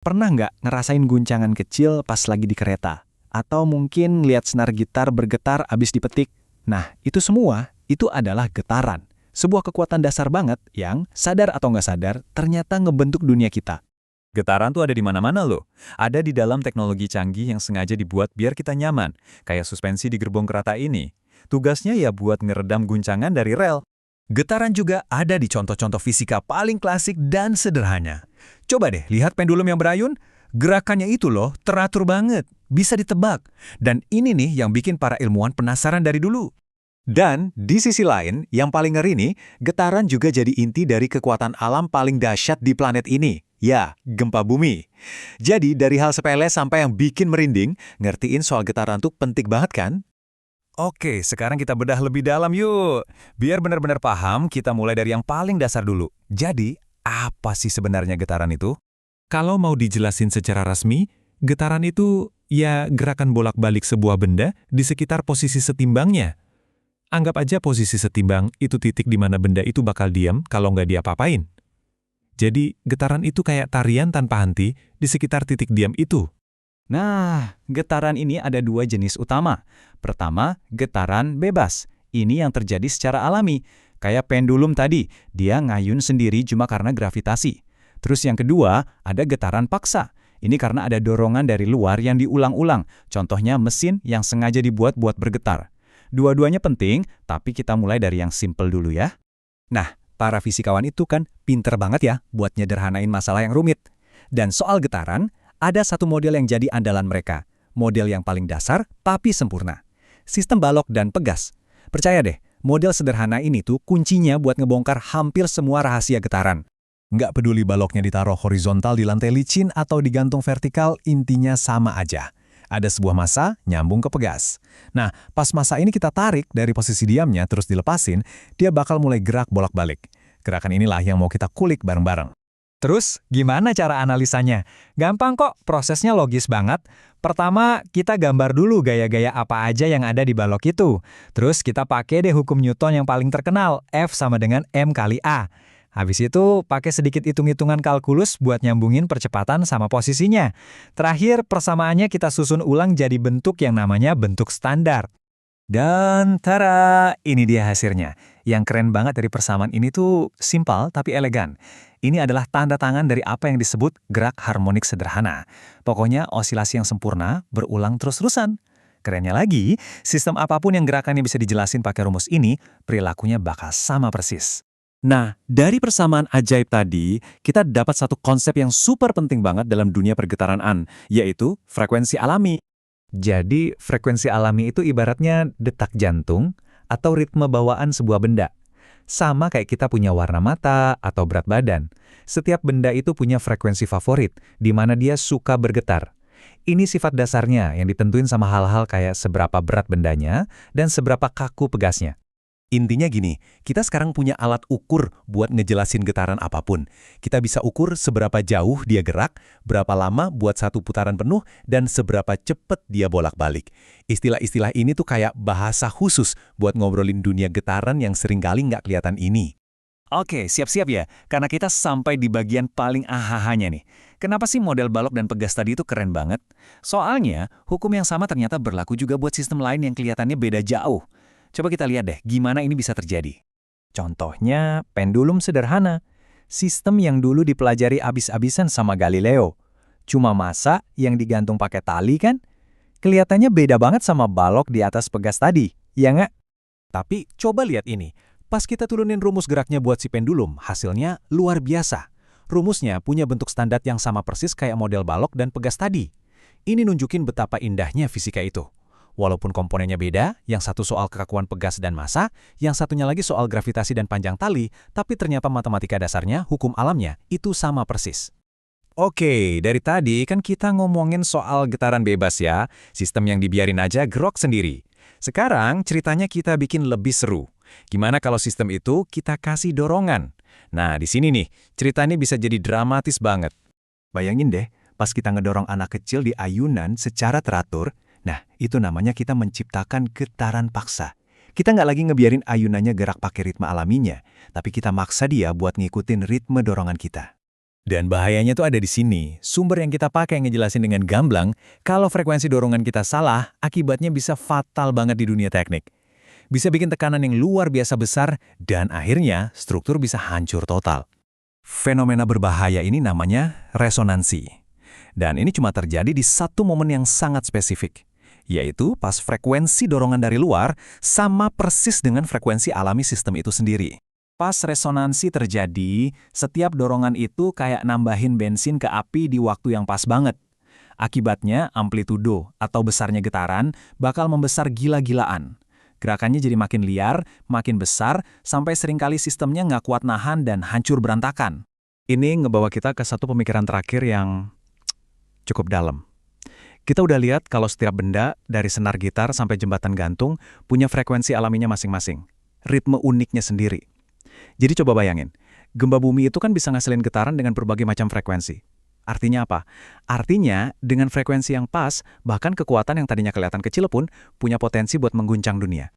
Pernah nggak ngerasain guncangan kecil pas lagi di kereta? Atau mungkin lihat senar gitar bergetar abis dipetik? Nah, itu adalah getaran. Sebuah kekuatan dasar banget yang, sadar atau nggak sadar, ternyata ngebentuk dunia kita. Getaran tuh ada di mana-mana loh. Ada di dalam teknologi canggih yang sengaja dibuat biar kita nyaman, kayak suspensi di gerbong kereta ini. Tugasnya ya buat ngeredam guncangan dari rel. Getaran juga ada di contoh-contoh fisika paling klasik dan sederhana. Coba deh lihat pendulum yang berayun, gerakannya itu loh teratur banget, bisa ditebak. Dan ini nih yang bikin para ilmuwan penasaran dari dulu. Dan di sisi lain, yang paling ngeri nih, getaran juga jadi inti dari kekuatan alam paling dahsyat di planet ini. Ya, gempa bumi. Jadi dari hal sepele sampai yang bikin merinding, ngertiin soal getaran tuh penting banget kan? Oke, sekarang kita bedah lebih dalam yuk. Biar benar-benar paham, kita mulai dari yang paling dasar dulu. Jadi, apa sih sebenarnya getaran itu? Kalau mau dijelasin secara resmi, getaran itu ya gerakan bolak-balik sebuah benda di sekitar posisi setimbangnya. Anggap aja posisi setimbang itu titik di mana benda itu bakal diam kalau nggak diapa-apain. Jadi, getaran itu kayak tarian tanpa henti di sekitar titik diam itu. Nah, getaran ini ada dua jenis utama. Pertama, getaran bebas. Ini yang terjadi secara alami. Kayak pendulum tadi, dia ngayun sendiri cuma karena gravitasi. Terus yang kedua, ada getaran paksa. Ini karena ada dorongan dari luar yang diulang-ulang. Contohnya mesin yang sengaja dibuat buat bergetar. Dua-duanya penting, tapi kita mulai dari yang simple dulu ya. Nah, para fisikawan itu kan pinter banget ya buat nyederhanain masalah yang rumit. Dan soal getaran, ada satu model yang jadi andalan mereka. Model yang paling dasar, tapi sempurna. Sistem balok dan pegas. Percaya deh, model sederhana ini tuh kuncinya buat ngebongkar hampir semua rahasia getaran. Nggak peduli baloknya ditaruh horizontal di lantai licin atau digantung vertikal, intinya sama aja. Ada sebuah massa nyambung ke pegas. Nah, pas massa ini kita tarik dari posisi diamnya terus dilepasin, dia bakal mulai gerak bolak-balik. Gerakan inilah yang mau kita kulik bareng-bareng. Terus, gimana cara analisanya? Gampang kok, prosesnya logis banget. Pertama, kita gambar dulu gaya-gaya apa aja yang ada di balok itu. Terus kita pakai deh hukum Newton yang paling terkenal, F sama dengan M kali A. Habis itu, pakai sedikit hitung-hitungan kalkulus buat nyambungin percepatan sama posisinya. Terakhir, persamaannya kita susun ulang jadi bentuk yang namanya bentuk standar. Dan tara, ini dia hasilnya. Yang keren banget dari persamaan ini tuh simpel tapi elegan. Ini adalah tanda tangan dari apa yang disebut gerak harmonik sederhana. Pokoknya osilasi yang sempurna berulang terus-terusan. Kerennya lagi, sistem apapun yang gerakannya bisa dijelasin pakai rumus ini, perilakunya bakal sama persis. Nah, dari persamaan ajaib tadi, kita dapat satu konsep yang super penting banget dalam dunia pergetaran, yaitu frekuensi alami. Jadi, frekuensi alami itu ibaratnya detak jantung atau ritme bawaan sebuah benda. Sama kayak kita punya warna mata atau berat badan. Setiap benda itu punya frekuensi favorit, di mana dia suka bergetar. Ini sifat dasarnya yang ditentuin sama hal-hal kayak seberapa berat bendanya dan seberapa kaku pegasnya. Intinya gini, kita sekarang punya alat ukur buat ngejelasin getaran apapun. Kita bisa ukur seberapa jauh dia gerak, berapa lama buat satu putaran penuh, dan seberapa cepat dia bolak-balik. Istilah-istilah ini tuh kayak bahasa khusus buat ngobrolin dunia getaran yang seringkali nggak kelihatan ini. Oke, siap-siap ya, karena kita sampai di bagian paling ahahanya nih. Kenapa sih model balok dan pegas tadi itu keren banget? Soalnya, hukum yang sama ternyata berlaku juga buat sistem lain yang kelihatannya beda jauh. Coba kita lihat deh, gimana ini bisa terjadi. Contohnya, pendulum sederhana. Sistem yang dulu dipelajari abis-abisan sama Galileo. Cuma massa yang digantung pakai tali kan? Kelihatannya beda banget sama balok di atas pegas tadi, ya nggak? Tapi coba lihat ini. Pas kita turunin rumus geraknya buat si pendulum, hasilnya luar biasa. Rumusnya punya bentuk standar yang sama persis kayak model balok dan pegas tadi. Ini nunjukin betapa indahnya fisika itu. Walaupun komponennya beda, yang satu soal kekakuan pegas dan massa, yang satunya lagi soal gravitasi dan panjang tali, tapi ternyata matematika dasarnya, hukum alamnya, itu sama persis. Oke, dari tadi kan kita ngomongin soal getaran bebas ya, sistem yang dibiarin aja gerak sendiri. Sekarang ceritanya kita bikin lebih seru. Gimana kalau sistem itu kita kasih dorongan? Nah, di sini nih, ceritanya bisa jadi dramatis banget. Bayangin deh, pas kita ngedorong anak kecil di ayunan secara teratur, nah, itu namanya kita menciptakan getaran paksa. Kita nggak lagi ngebiarin ayunannya gerak pakai ritme alaminya, tapi kita maksa dia buat ngikutin ritme dorongan kita. Dan bahayanya tuh ada di sini. Sumber yang kita pakai ngejelasin dengan gamblang, kalau frekuensi dorongan kita salah, akibatnya bisa fatal banget di dunia teknik. Bisa bikin tekanan yang luar biasa besar, dan akhirnya struktur bisa hancur total. Fenomena berbahaya ini namanya resonansi. Dan ini cuma terjadi di satu momen yang sangat spesifik, yaitu pas frekuensi dorongan dari luar sama persis dengan frekuensi alami sistem itu sendiri. Pas resonansi terjadi, setiap dorongan itu kayak nambahin bensin ke api di waktu yang pas banget. Akibatnya, amplitudo atau besarnya getaran bakal membesar gila-gilaan. Gerakannya jadi makin liar, makin besar, sampai seringkali sistemnya nggak kuat nahan dan hancur berantakan. Ini ngebawa kita ke satu pemikiran terakhir yang cukup dalam. Kita udah lihat kalau setiap benda, dari senar gitar sampai jembatan gantung, punya frekuensi alaminya masing-masing. Ritme uniknya sendiri. Jadi coba bayangin, gempa bumi itu kan bisa ngasilin getaran dengan berbagai macam frekuensi. Artinya apa? Artinya, dengan frekuensi yang pas, bahkan kekuatan yang tadinya kelihatan kecil pun punya potensi buat mengguncang dunia.